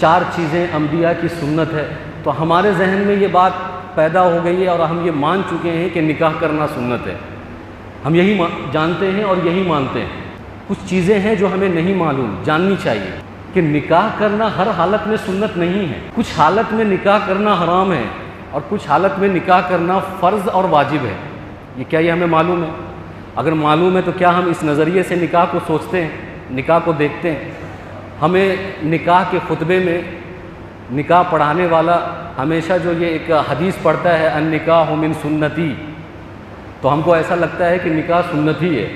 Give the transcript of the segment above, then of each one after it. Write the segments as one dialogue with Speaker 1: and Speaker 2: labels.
Speaker 1: 4 چیزیں انبیاء کی سنت ہے، تو ہمارے ذہن میں یہ بات پیدا ہو گئی ہے اور ہم یہ مان چکے ہیں کہ نکاح کرنا سنت ہے، ہم یہی جانتے ہیں اور یہی مانتے ہیں۔ کچھ چیزیں ہیں جو ہمیں نہیں معلوم، جاننی چاہیے کہ نکاح کرنا ہر حالت میں سنت نہیں ہے، کچھ حالت میں نکاح کرنا حرام ہے اور کچھ حالت میں نکاح کرنا فرض اور واجب ہے۔ یہ ہمیں معلوم ہے؟ اگر معلوم ہے تو کیا ہم اس نظریے سے نکاح کو سوچتے ہیں، نکاح کو دیکھتے ہیں؟ ہمیں نکاح کے خطبے میں نکاح پڑھانے والا ہمیشہ جو یہ ایک حدیث پڑھتا ہے النکاح من سنتی، تو ہم کو ایسا لگتا ہے کہ نکاح سنت ہی ہے،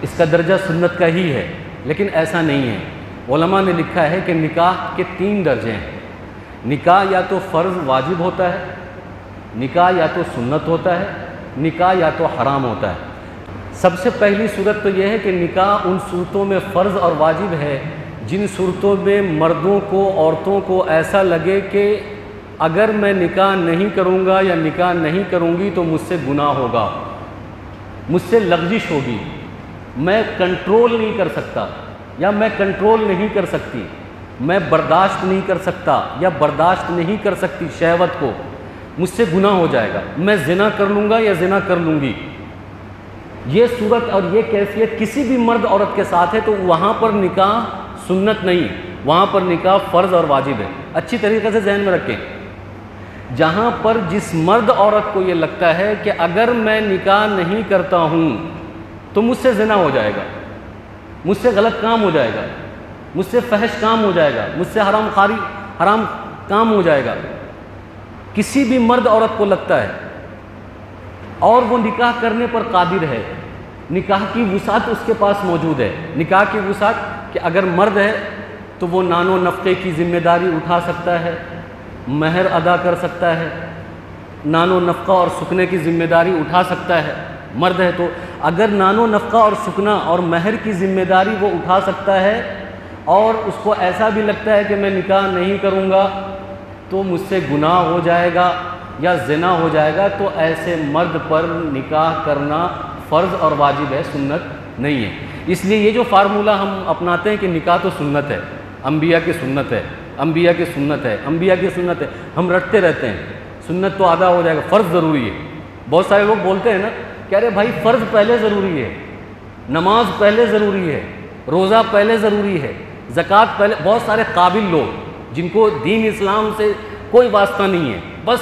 Speaker 1: اس کا درجہ سنت کا ہی ہے، لیکن ایسا نہیں ہے۔ علماء نے لکھا ہے کہ نکاح کے 3 درجے ہیں۔ نکاح یا تو فرض واجب ہوتا ہے، نکاح یا تو سنت ہوتا ہے، نکاح یا تو حرام ہوتا ہے۔ سب سے پہلی صورت تو یہ ہے کہ نکاح ان صورتوں میں فرض اور واجب ہے جن صورتوں میں مردوں کو عورتوں کو ایسا لگے کہ اگر میں نکاح نہیں کروں گا یا نکاح نہیں کروں گی تو مجھ سے گناہ ہوگا، مجھ سے لغزش ہوگی، میں کنٹرول نہیں کر سکتا یا میں کنٹرول نہیں کر سکتی، میں برداشت نہیں کر سکتا یا برداشت نہیں کر سکتی شہوت کو، مجھ سے گناہ ہو جائے گا، میں زنا کر لوں گا یا زنا کر لوں گی۔ یہ صورت اور یہ کیفیت کسی بھی مرد عورت کے ساتھ ہے تو وہاں پر نکاح سنت نہیں، وہاں پر نکاح فرض اور واجب ہے۔ اچھی طریقے سے ذہن میں رکھیں، جہاں پر جس مرد عورت کو یہ لگتا ہے کہ اگر میں نکاح نہیں کرتا ہوں تو مجھ سے زنا ہو جائے گا، مجھ سے غلط کام ہو جائے گا، مجھ سے فحش کام ہو جائے گا، مجھ سے حرام کام ہو جائے گا، کسی بھی مرد عورت کو لگتا ہے اور وہ نکاح کرنے پر قادر ہے، نکاح کی وسعت اس کے پاس موجود ہے، نکاح کی وسعت کہ اگر مرد ہے تو وہ نان و نفقے کی ذمہ داری اٹھا سکتا ہے، مہر ادا کر سکتا ہے، نان و نفقہ اور سکنے کی ذمہ داری اٹھا سکتا ہے، مرد ہے تو اگر نان و نفقہ اور سکنا اور مہر کی ذمہ داری وہ اٹھا سکتا ہے اور اس کو ایسا بھی لگتا ہے کہ میں نکاح نہیں کروں گا تو مجھ سے گناہ ہو جائے گا یا زنا ہو جائے گا، تو ایسے مرد پر نکاح کرنا فرض اور واجب ہے، سنت نہیں ہے۔ اس لیے یہ جو فارمولہ ہم اپناتے ہیں کہ نکاح تو سنت ہے، انبیاء کی سنت ہے، انبیاء کی سنت ہے، انبیاء کی سنت ہے، ہم رٹتے رہتے ہیں، سنت تو ادا ہو جائے گا، فرض ضروری ہے۔ بہت سارے لوگ بولتے ہیں نا کہ ارے بھائی فرض پہلے ضروری ہے، نماز پہلے ضروری ہے، روزہ پہلے ضروری ہے، زکوٰۃ پہلے۔ بہت سارے قابل لوگ جن کو دین اسلام سے کوئی واسطہ نہیں ہے، بس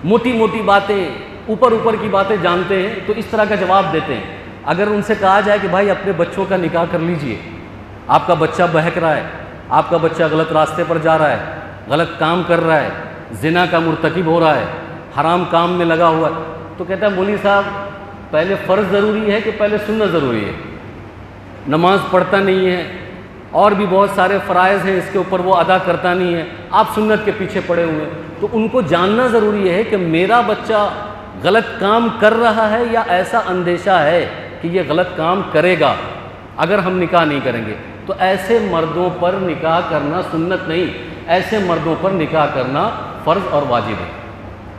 Speaker 1: موٹی موٹی باتیں، اوپر کی باتیں جانتے ہیں، تو اس طرح کا جواب دیتے ہیں۔ اگر ان سے کہا جائے کہ بھائی اپنے بچوں کا نکاح کر لیجئے، آپ کا بچہ بہک رہا ہے، آپ کا بچہ غلط راستے پر جا رہا ہے، غلط کام کر رہا ہے، زنا کا مرتکب ہو رہا ہے، حرام کام میں لگا ہوا ہے، تو کہتا ہے مولوی صاحب پہلے فرض ضروری ہے کہ پہلے سنت ضروری ہے؟ نماز پڑھتا نہیں ہے اور بھی بہت سارے فرائض ہیں اس کے اوپر وہ ادا کرتا نہیں ہے، آپ سنت کے پیچھے پڑے ہوئے ہیں۔ تو ان کو جاننا ضروری ہے کہ میرا بچہ غلط کام کر رہا ہے یا ایسا اندیشہ ہے کہ یہ غلط کام کرے گا اگر ہم نکاح نہیں کریں گے، تو ایسے مردوں پر نکاح کرنا سنت نہیں، ایسے مردوں پر نکاح کرنا فرض اور واجب ہے۔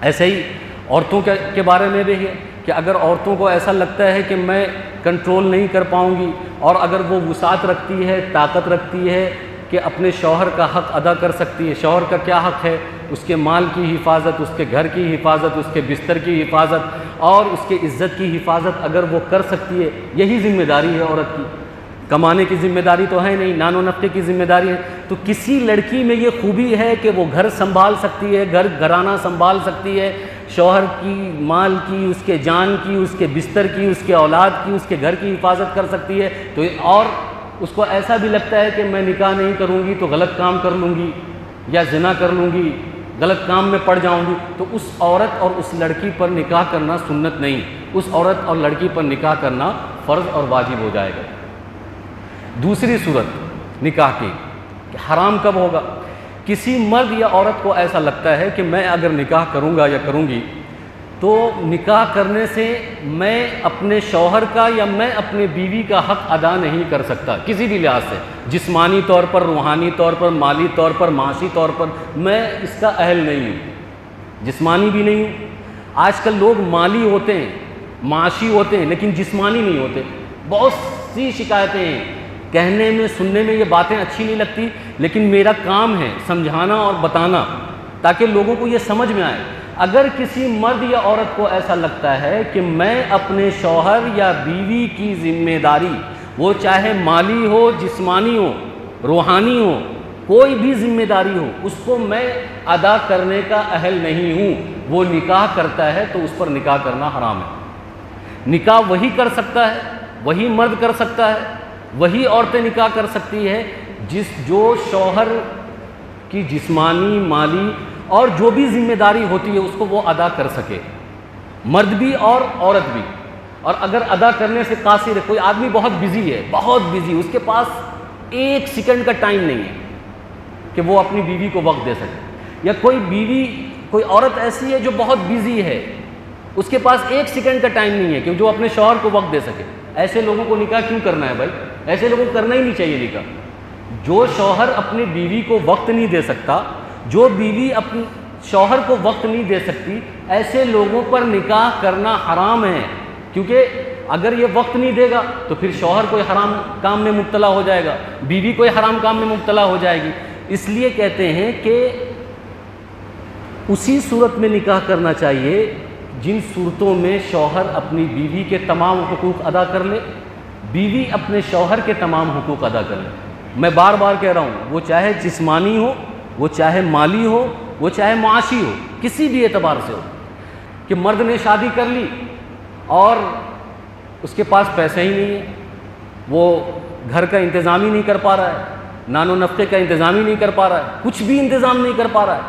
Speaker 1: ایسے ہی عورتوں کے بارے میں بھی ہے کہ اگر عورتوں کو ایسا لگتا ہے کہ میں کنٹرول نہیں کر پاؤں گی، اور اگر وہ وسعت رکھتی ہے، طاقت رکھتی ہے کہ اپنے شوہر کا حق ادا کر سکتی ہے، شوہر کا کیا حق ہے؟ اس کے مال کی حفاظت، اس کے گھر کی حفاظت، اس کے بستر کی حفاظت اور اس کے عزت کی حفاظت اگر وہ کر سکتی ہے، یہی ذمہ داری ہے عورت کی۔ کمانے کی ذمہ داری تو ہے نہیں، نان و نفقے کی ذمہ داری ہے۔ تو کسی لڑکی میں یہ خوبی ہے کہ وہ گھر سنبھال سکتی ہے، گھرانہ سنبھال سکتی ہے، شوہر کی، مال کی، اس کے جان کی، اس کے بستر کی، اس کے اولاد کی، اس کے گھر کی حفاظت کر سکتی ہے، تو اور اس کو ایسا بھی لگتا ہے کہ میں نکاح نہیں کروں گی تو غلط کام کر لوں گی یا زنا کر لوں گی، غلط کام میں پڑ جاؤں گی، تو اس عورت اور اس لڑکی پر نکاح کرنا سنت نہیں، اس عورت اور لڑکی پر نکاح کرنا فرض اور واجب ہو جائے گا۔ دوسری صورت نکاح کی کہ حرام کب ہوگا؟ کسی مرد یا عورت کو ایسا لگتا ہے کہ میں اگر نکاح کروں گا یا کروں گی تو نکاح کرنے سے میں اپنے شوہر کا یا میں اپنے بیوی کا حق ادا نہیں کر سکتا کسی بھی لحاظ سے، جسمانی طور پر، روحانی طور پر، مالی طور پر، معاشی طور پر میں اس کا اہل نہیں ہوں، جسمانی بھی نہیں ہوں۔ آج کل لوگ مالی ہوتے ہیں، معاشی ہوتے ہیں لیکن جسمانی نہیں ہوتے۔ بہت سی شکایتیں ہیں کہنے میں سننے میں یہ باتیں اچھی نہیں لگتی، لیکن میرا کام ہے سمجھانا اور بتانا تاکہ لوگوں کو یہ سمجھ میں آئے۔ اگر کسی مرد یا عورت کو ایسا لگتا ہے کہ میں اپنے شوہر یا بیوی کی ذمہ داری، وہ چاہے مالی ہو، جسمانی ہو، روحانی ہو، کوئی بھی ذمہ داری ہو، اس کو میں ادا کرنے کا اہل نہیں ہوں، وہ نکاح کرتا ہے تو اس پر نکاح کرنا حرام ہے۔ نکاح وہی کر سکتا ہے، وہی مرد کر سکتا ہے، وہی عورتیں نکاح کر سکتی ہے جو شوہر کی جسمانی، مالی اور جو بھی ذمہ داری ہوتی ہے اس کو وہ ادا کر سکے، مرد بھی اور عورت بھی۔ اور اگر ادا کرنے سے قاصر ہے، کوئی آدمی بہت بزی ہے، بہت بزی، اس کے پاس 1 سیکنڈ کا ٹائم نہیں ہے کہ وہ اپنی بیوی کو وقت دے سکے، یا کوئی عورت ایسی ہے جو بہت بزی ہے، اس کے پاس 1 سیکنڈ کا ٹائم نہیں ہے کہ جو اپنے شوہر کو وقت دے سکے، ایسے لوگوں کو نکاح کیوں کرنا ہے بھائی؟ ایسے لوگوں کو کرنا ہی نہیں چاہیے نکاح۔ جو شوہر اپنی بیوی کو وقت نہیں دے سکتا، جو بیوی اپنے شوہر کو وقت نہیں دے سکتی، ایسے لوگوں پر نکاح کرنا حرام ہے، کیونکہ اگر یہ وقت نہیں دے گا تو پھر شوہر کوئی حرام کام میں مبتلا ہو جائے گا، بیوی کوئی حرام کام میں مبتلا ہو جائے گی۔ اس لیے کہتے ہیں کہ اسی صورت میں نکاح کرنا چاہیے جن صورتوں میں شوہر اپنی بیوی کے تمام حقوق ادا کر لے، بیوی اپنے شوہر کے تمام حقوق ادا کر لے۔ میں بار بار کہہ رہا ہوں، وہ چاہے جسمانی ہو، وہ چاہے مالی ہو، وہ چاہے معاشی ہو، کسی بھی اعتبار سے ہو، کہ مرد نے شادی کر لی اور اس کے پاس پیسے ہی نہیں ہے، وہ گھر کا انتظام ہی نہیں کر پا رہا ہے، نان و نفقے کا انتظام ہی نہیں کر پا رہا ہے، کچھ بھی انتظام نہیں کر پا رہا ہے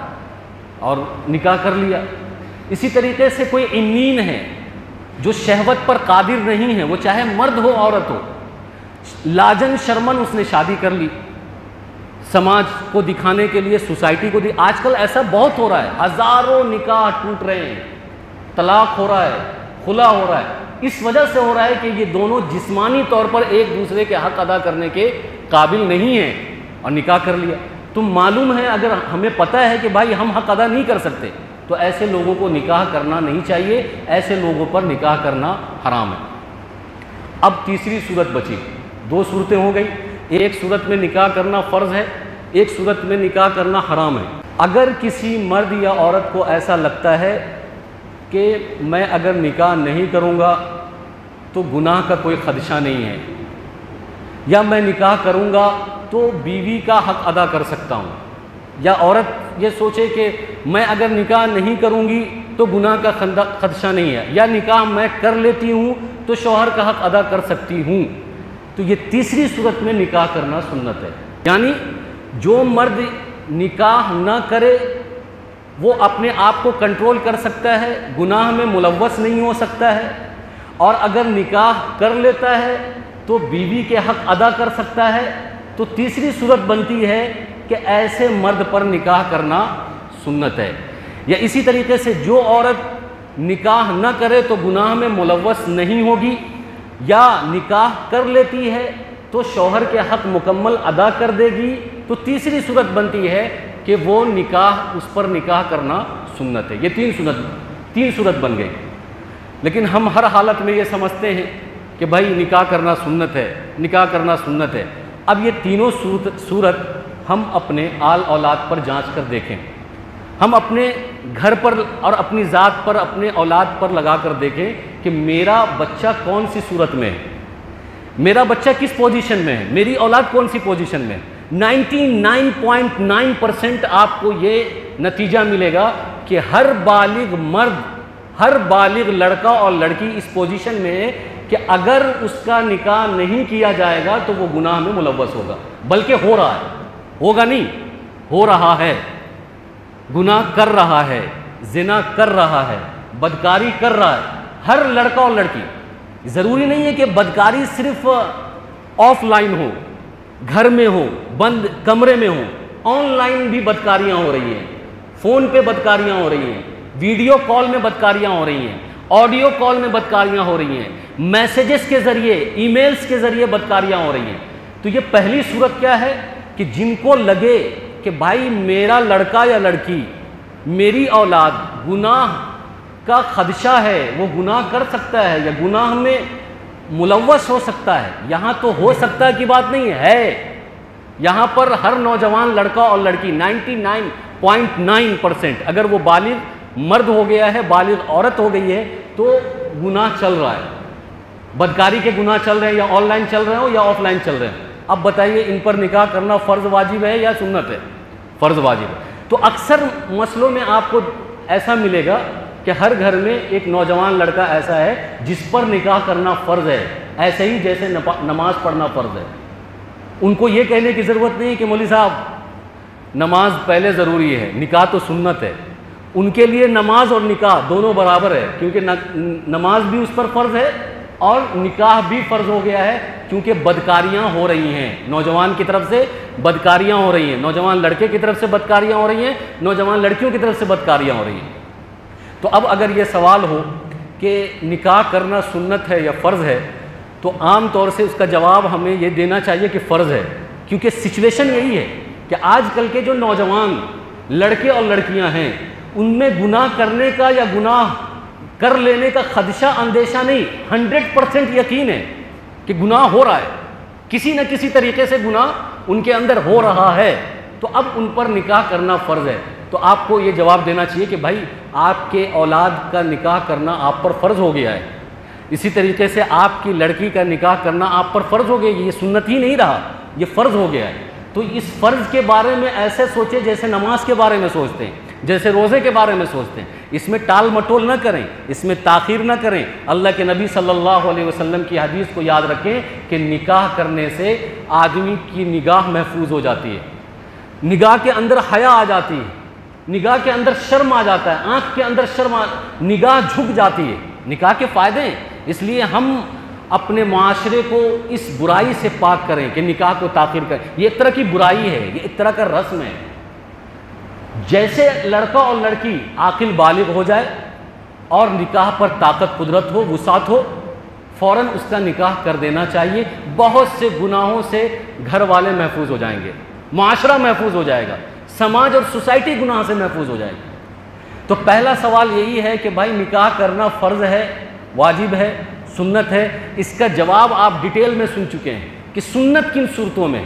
Speaker 1: اور نکاح کر لیا۔ اسی طریقے سے کوئی عنین ہے جو شہوت پر قادر نہیں ہے، وہ چاہے مرد ہو عورت ہو، لاجن شرمن اس نے شادی کر لی، سماج کو دکھانے کے لیے، سوسائٹی کو آج کل ایسا بہت ہو رہا ہے، ہزاروں نکاح ٹوٹ رہے ہیں، طلاق ہو رہا ہے، خلا ہو رہا ہے، اس وجہ سے ہو رہا ہے کہ یہ دونوں جسمانی طور پر ایک دوسرے کے حق ادا کرنے کے قابل نہیں ہیں اور نکاح کر لیا۔ تو معلوم ہے، اگر ہمیں پتہ ہے کہ بھائی ہم حق ادا نہیں کر سکتے تو ایسے لوگوں کو نکاح کرنا نہیں چاہیے، ایسے لوگوں پر نکاح کرنا حرام ہے۔ اب تیسری صورت بچی، 2 صورتیں ہو گئی، ایک صورت میں نکاح کرنا فرض ہے، ایک صورت میں نکاح کرنا حرام ہے۔ اگر کسی مرد یا عورت کو ایسا لگتا ہے کہ میں اگر نکاح نہیں کروں گا تو گناہ کا کوئی خدشہ نہیں ہے، یا میں نکاح کروں گا تو بیوی کا حق ادا کر سکتا ہوں، یا عورت یہ سوچے کہ میں اگر نکاح نہیں کروں گی تو گناہ کا خدشہ نہیں ہے، یا نکاح میں کر لیتی ہوں تو شوہر کا حق ادا کر سکتی ہوں، تو یہ تیسری صورت میں نکاح کرنا سنت ہے۔ یعنی جو مرد نکاح نہ کرے وہ اپنے آپ کو کنٹرول کر سکتا ہے، گناہ میں ملوث نہیں ہو سکتا ہے، اور اگر نکاح کر لیتا ہے تو بیوی کے حق ادا کر سکتا ہے، تو تیسری صورت بنتی ہے کہ ایسے مرد پر نکاح کرنا سنت ہے۔ یا اسی طریقے سے جو عورت نکاح نہ کرے تو گناہ میں ملوث نہیں ہوگی، یا نکاح کر لیتی ہے تو شوہر کے حق مکمل ادا کر دے گی، تو تیسری صورت بنتی ہے کہ وہ اس پر نکاح کرنا سنت ہے۔ یہ تین صورت بن گئی، لیکن ہم ہر حالت میں یہ سمجھتے ہیں کہ بھائی نکاح کرنا سنت ہے، نکاح کرنا سنت ہے۔ اب یہ تینوں صورت ہم اپنے آل اولاد پر جانچ کر دیکھیں، ہم اپنے گھر پر اور اپنی ذات پر، اپنے اولاد پر لگا کر دیکھیں کہ میرا بچہ کون سی صورت میں ہے، میرا بچہ کس پوزیشن میں ہے، میری اولاد کون سی پوزیشن میں ہے۔ 99.9% آپ کو یہ نتیجہ ملے گا کہ ہر بالغ مرد، ہر بالغ لڑکا اور لڑکی اس پوزیشن میں ہے کہ اگر اس کا نکاح نہیں کیا جائے گا تو وہ گناہ میں ملوث ہوگا، بلکہ ہو رہا ہے، ہوگا نہیں، ہو رہا ہے، گناہ کر رہا ہے، زنا کر رہا ہے، بدکاری کر رہا ہے۔ ہر لڑکا اور لڑکی، ضروری نہیں ہے کہ بدکاری صرف آف لائن ہو، گھر میں ہو، بند کمرے میں ہو، آن لائن بھی بدکاریاں ہو رہی ہیں، فون پہ بدکاریاں ہو رہی ہیں، ویڈیو کال میں بدکاریاں ہو رہی ہیں، آڈیو کال میں بدکاریاں ہو رہی ہیں، میسیجز کے ذریعے، ای میلز کے ذریعے بدکاریاں ہو رہی ہیں۔ تو یہ پہلی صورت کیا ہے کہ جن کو لگے کہ بھائی میرا لڑکا یا لڑکی، میری اولاد گناہ کا خدشہ ہے، وہ گناہ کر سکتا ہے یا گناہ میں ملوث ہو سکتا ہے، یہاں تو ہو سکتا کی بات نہیں ہے، یہاں پر ہر نوجوان لڑکا اور لڑکی 99.9% اگر وہ بالغ مرد ہو گیا ہے، بالغ عورت ہو گئی ہے تو گناہ چل رہا ہے، بدکاری کے گناہ چل رہے ہیں، یا آن لائن چل رہے ہوں یا آف لائن چل رہے ہیں۔ اب بتائیے ان پر نکاح کرنا فرض واجب ہے یا سنت ہے؟ فرض واجب ہے۔ تو اکثر مسئلوں میں آپ کو ایسا ملے گا کہ ہر گھر میں ایک نوجوان لڑکا ایسا ہے جس پر نکاح کرنا فرض ہے، ایسے ہی جیسے نماز پڑھنا فرض ہے۔ ان کو یہ کہنے کی ضرورت نہیں کہ مولوی صاحب نماز پہلے ضروری ہے، نکاح تو سنت ہے۔ ان کے لیے نماز اور نکاح دونوں برابر ہے، کیونکہ نماز بھی اس پر فرض ہے اور نکاح بھی فرض ہو گیا ہے، کیونکہ بدکاریاں ہو رہی ہیں، نوجوان کی طرف سے بدکاریاں ہو رہی ہیں، نوجوان لڑکے کی طرف سے بدکاریاں ہو رہی ہیں، نوجوان لڑکیوں کی طرف سے بدکاریاں ہو رہی ہیں۔ تو اب اگر یہ سوال ہو کہ نکاح کرنا سنت ہے یا فرض ہے، تو عام طور سے اس کا جواب ہمیں یہ دینا چاہیے کہ فرض ہے، کیونکہ سچویشن یہی ہے کہ آج کل کے جو نوجوان لڑکے اور لڑکیاں ہیں ان میں گناہ کرنے کا یا گناہ کر لینے کا خدشہ اندیشہ نہیں، 100% یقین ہے کہ گناہ ہو رہا ہے، کسی نہ کسی طریقے سے گناہ ان کے اندر ہو رہا ہے، تو اب ان پر نکاح کرنا فرض ہے۔ تو آپ کو یہ جواب دینا چاہیے کہ بھائی آپ کے اولاد کا نکاح کرنا آپ پر فرض ہو گیا ہے، اسی طریقے سے آپ کی لڑکی کا نکاح کرنا آپ پر فرض ہو گیا، یہ سنت ہی نہیں رہا، یہ فرض ہو گیا ہے۔ تو اس فرض کے بارے میں ایسے سوچیں جیسے نماز کے بارے میں سوچتے ہیں، جیسے روزے کے بارے میں سوچتے ہیں، اس میں ٹال مٹول نہ کریں، اس میں تاخیر نہ کریں۔ اللہ کے نبی صلی اللہ علیہ وسلم کی حدیث کو یاد رکھیں کہ نکاح کرنے سے آدمی کی نگاہ محفوظ ہو جاتی ہے، نگاہ کے اندر حیا آ جاتی ہے، نگاہ کے اندر شرم آ جاتا ہے، آنکھ کے اندر شرم نگاہ جھک جاتی ہے۔ نکاح کے فائدے ہیں، اس لیے ہم اپنے معاشرے کو اس برائی سے پاک کریں کہ نکاح کو تاخیر کریں۔ یہ ایک طرح کی برائی ہے، یہ ایک طرح کا رسم ہے۔ جیسے لڑکا اور لڑکی عاقل بالغ ہو جائے اور نکاح پر طاقت قدرت ہو، وسعت ہو، فوراً اس کا نکاح کر دینا چاہیے۔ بہت سے گناہوں سے گھر والے محفوظ ہو جائیں گے، معاشرہ محفوظ ہو جائے گا، سماج اور سوسائٹی گناہ سے محفوظ ہو جائے گی۔ تو پہلا سوال یہی ہے کہ بھائی نکاح کرنا فرض ہے، واجب ہے، سنت ہے؟ اس کا جواب آپ ڈیٹیل میں سن چکے ہیں کہ سنت کن صورتوں میں